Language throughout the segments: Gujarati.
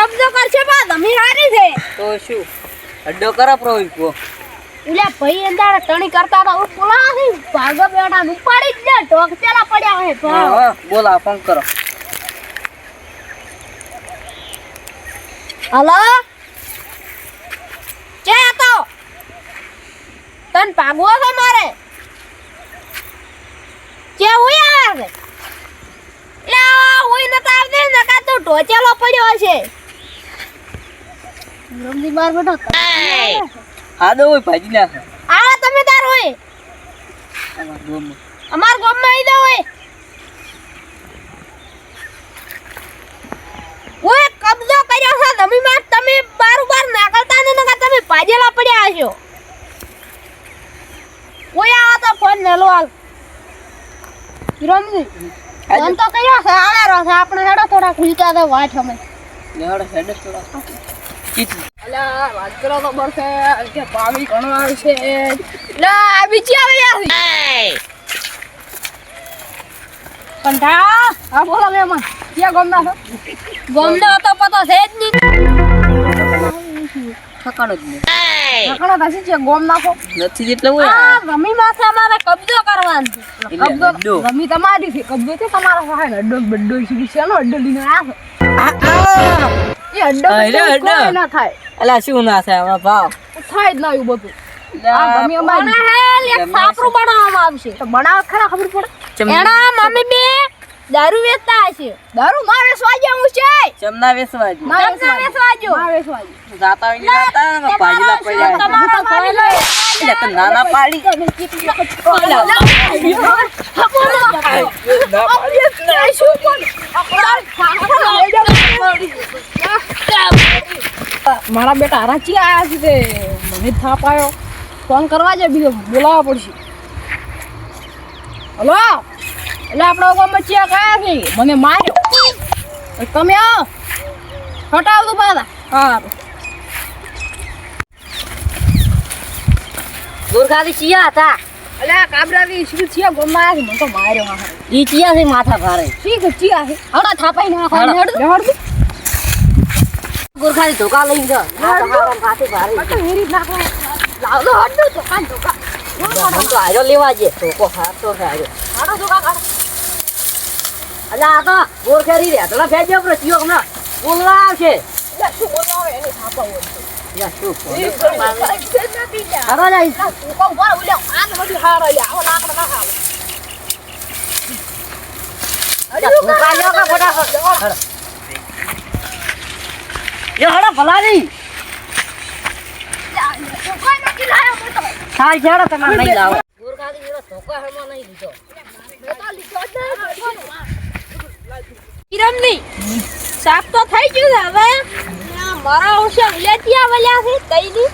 કબજો કરશે બા ધમી હારી છે તો શું અડ્ડો કરા પ્રોઈ કો ઉલે ભાઈ અંદાર ટણી કરતા તો પોલા છે ભાગો બેડા ઉપાડી જ દે ટોક પેલા પડ્યા હે હા બોલા ફોન કરો હલો કે તો તન ભાગવો છે મારે કે હોય આવે છે હોય નતા આવદે ને કા તો ટોચેલો પડ્યો હશે રમજી બાર બેઠો આદો હોય ભાજી નાખે આવા તમે તાર હોય અમાર ગામમાં આવી દો હોય ઓય કબજો કર્યો છે તમે માં તમે બાર નાકળતા ને નકા તમે પાજેલા પડ્યા હશો ઓય આવા તો ફોન મેલો હાલ રમજી ફોન તો કર્યો છે આવેરો છે આપણે હેડો થોડા ખુલતા દે વાઠ અમે લેડો હેડે થોડા કીધી અલા વાત કરો તો બરસે કે પાવી ઘણો આવશે લા બીજી આવે યાર કંઠા આ બોલો લે મન ક્યાં ગોમના છો ગોમના તો પતો છે જ નહીં ઠકાણો જ નહીં ઠકાણો થશે છે ગોમના છો નથી જેટલે હોય આ રમી માથે અમારે કબજો કરવાનો છે એટલે કબજો રમી તમારી છે કબજો છે તમારો છે અડ્ડો બડ્ડો છે શેનો અડ્ડો લીને આ એ અડ્ડો કોઈ ના થાય અલા શું ના થાય આમાં ભાવ થાય જ ના એવું બધું આ ગમી અમારી એક સાપરું બનાવવામાં આવશે તો બનાવ ખરા ખબર પડે એના મમ્મી બે દારૂ વેચતા હશે દારૂ માં વેચવા જાવું છે ચમના વેસવાજો માં વેચવા જાતા હોય ને જાતા ભાજીલા પડ્યા તમારા ફાઈલો એટલે તો નાના પાડી મારા બેટા હરાચી આયા છે તે મને થાપ આવ્યો ફોન કરવા જાય બીજો બોલાવવા પડશે હલો એટલે આપણો ગામમાં ચિયા કયા છે મને માર્યો તમે આવો હટાવ તો પાછા હા ગોરખાથી ચિયા હતા એટલે કાબરાની શું ચિયા ગામમાં આવ્યા છે મને તો માર્યો હા ઈ ચિયા છે માથા ભારે ઠીક છે ચિયા છે હડા થાપાઈ નાખો હેડ ગોરખાથી ધોકા લઈને ગયો ના તો હારો માથે ભારે તો વેરી નાખો લાવ લો હડો તો કાન ધોકા હું તો આયો લેવા જે ધોકો હારતો છે આયો હાડો ધોકા કાઢો અલા આ તો ગોરખારી રે તો ફેજો પર ચિયો હમણાં બોલવા આવશે શું બોલાવે એને થાપા હોય યા શું હારો જાય કોમ બોલ ઉલ્યો આન મધી હારો લે આવો લાકડા ના ખાવ ધોકા લ્યો કા ફટાફટ યો હડો ભલાની કોઈ નથી લાયો મોટો સાલ છેડો તમારે નહીં લાવો ગોરખાથી એનો ધોકા હમણાં નહીં લીધો કિરમની સાફ તો થઈ ગયું છે હવે મારા ઓછા વિલેટિયા વલ્યા છે કઈની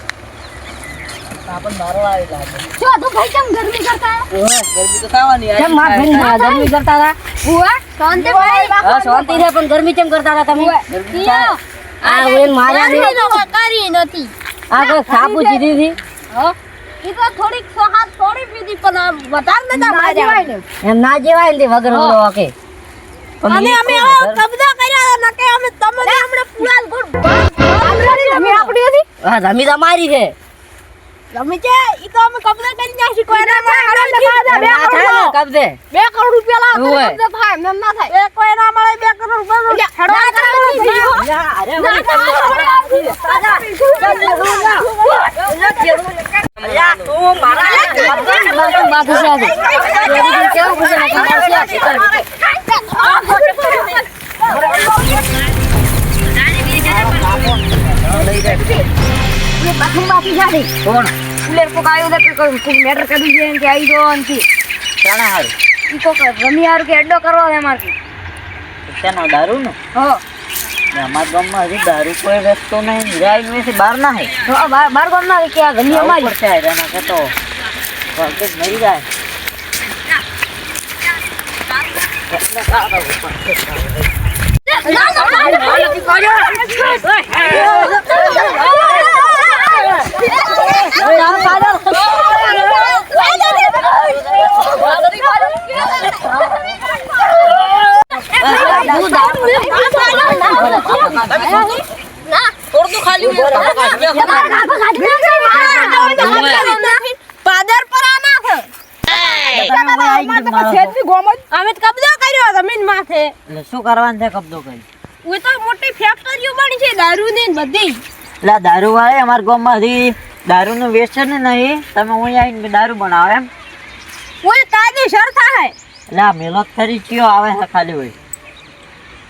આપણ મારો આવી લાગે જો તો ભાઈ કેમ ગરમી કરતા ઓય ગરમી તો થવાની કેમ માર ઘરે ગરમી કરતા હતા હુઆ શાંતિ ભાઈ હા શાંતિ રે પણ ગરમી કેમ કરતા હતા તમે કિયો આ ઓય માર્યા તો કરી નથી આ કોઈ સાબુ જીધી હતી હ ઈ તો થોડીક સોહાત થોડી પીધી પણ વધાર નતા માર્યા એમ ના જેવાય ને વગર ઓલો ઓકે અને અમે કબજો કર્યા નકે અમે તમને હમણે પુરાલ ગુડ અમે આપડી હતી હા રમી તમારી છે રમી છે ઈ તો અમે કબજો કરી નાખી કોઈ ના મળે બે કબજે 2 કરોડ રૂપિયા લાવ ઓય. કબજો થાય એમ ના થાય એ કોઈ ના મળે 2 કરોડ રૂપિયા તું મારા કોણ ઉલેર કો કાયો દે કોઈ મેટર કરી દે કે આઈ દો અંતી ચાણા હારું ઈ તો રમી હાર કે એડો કરવા દે મારથી શેનો દારૂ નો હો અમારા ગામમાં હજી દારૂ કોઈ વેચતો નહીં રાઈડ મેં બહાર ના હે બાર ગામ ના કે આ ગલી અમારી ઉપર છે એના કે તો વાગે મરી જાય ના પાદર પર આ નાખ અમે તો કબજો કર્યો જમીન માથે એટલે શું કરવાનું છે કબજો કરી? ઓય તો મોટી ફેક્ટરીઓ બની છે દારૂની ને બધી. એટલે આ દારૂ વાળે અમારા ગામમાંથી દારૂનું વેચાણ નહીં, તમે અહીં આવીને દારૂ બનાવો એમ? ઓય કાયદેસર થાય. એટલે આ મેલો ખરી ચિયો આવે છે ખાલી હોય?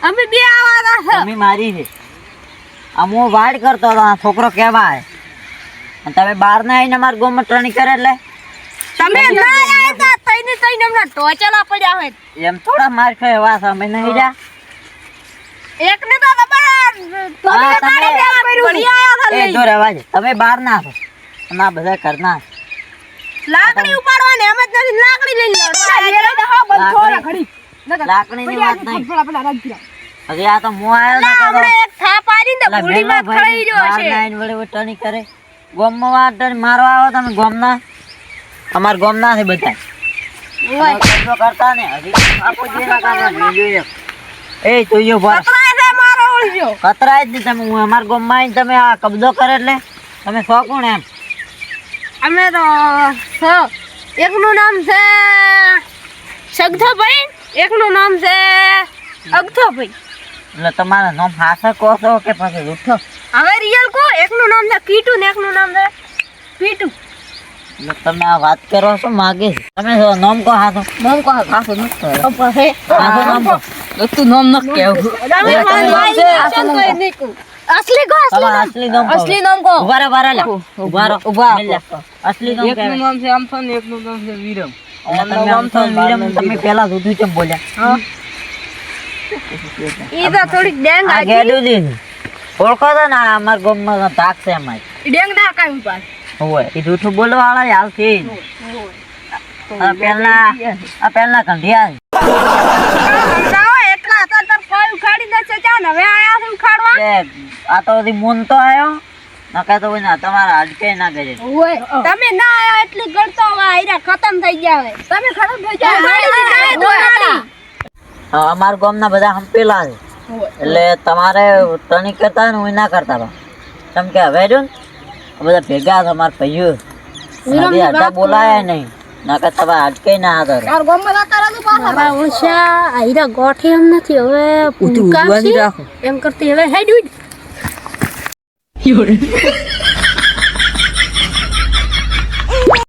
અમે બે આવાના છે. તમે મારી છે આમ હું વાડ કરતો હતો, આ છોકરો કેવા આવે અને તમે બહાર ના આવીને અમારા ગામમાં ટ્રણી કરે એટલે તમે ના આયા તા તઈને તઈને હમણાં ટોચેલા પડ્યા હોય. એમ થોડા માર ખાય વાત અમે નહીં જા. એકને તો ખબર હા, જો રહેવા દે, તમે બહાર ના છો અને આ બધા ઘરના છે. લાકડી ઉપાડવાની એમ જ નથી, લાકડી લઈને લાકડીની વાત નહીં. હજી આ તો હું આવ્યો ને આપણે એક થાપ આરીને એટલે બુડીમાં ભેગા ખડાઈ ભાઈ રહ્યો બહાર છે. ના આવીને વળી ટણી કરે. ગામમાં વાત મારવા આવો તમે ગામના? અમારા ગામના છે બધા. કબજો કરતા ને હજી આપો જે ના કાઢવા જોઈએ. એ તું યો ભર પકડાય છે મારો ઓળજો. કતરાય જ નહીં તમે. હું અમારા ગામમાં આવીને તમે આ કબજો કરે એટલે તમે શો કોણ એમ? અમે તો એકનું નામ છે સગધાભાઈ, એકનું નામ છે અગધાભાઈ. એટલે તમારા નામ હાસા કહો છો કે પછી જૂઠો? હવે રિયલ કો, એકનું નામ છે કીટુ ને એકનું નામ છે પીટુ. એટલે તમે આ વાત કરો છો માગે છે. તમે નામ કહો હાસો. નામ કો હાસો ન હાસો નામ કહો. તું નામ ન કેવું. અસલી કો, તમારા અસલી નામ કહો. અસલી નામ કો. ઉભા રહો, ઉભા રહો. ઉભા રહો, ઉભા. અસલી નામ એકનું કહેવાય. નામ છે આમથો ને એકનું નામ છે વીરમ. એટલે તમે આમથો ને વીરમ તમે પહેલા જુદું કેમ બોલ્યા? ઈ તો થોડીક ડેંગ આ આજી. ગેડું દીધું. ઓળખો છો ને આ અમારા ગામમાં તાક છે અમારી. ડેંગ ના કાઈ ઉપાડ. હોય એ જૂઠું બોલવા વાળા હાલથી આ પહેલા કંઢિયા છે. સમજાવો એટલા હતા તો કોઈ ઉખાડી દે છે ચાલ હવે આયા છે ઉખાડવા. એટલે આ તો હજી મૂન તો આવ્યો નકા તો ના તમારા હડકે ના કરે. તમે ના આયા એટલું ગળતો હવે આયરા ખતમ થઈ ગયા હવે. તમે ખતમ થઈ ગયા. અમારા ગામના બધા હંપેલા છે એટલે તમારે ટણી કરતા હોય ને હું ના કરતા રહો. કેમ કે હવે જો ને બધા ભેગા છે અમારા ભાઈઓ હજી હડા બોલાયા નહીં નકા તમારા હડકે ના આદર. મારા ઓળશા આયરા ગોઠી એમ નથી હવે ભૂકા છે એમ કરતી હવે હેડ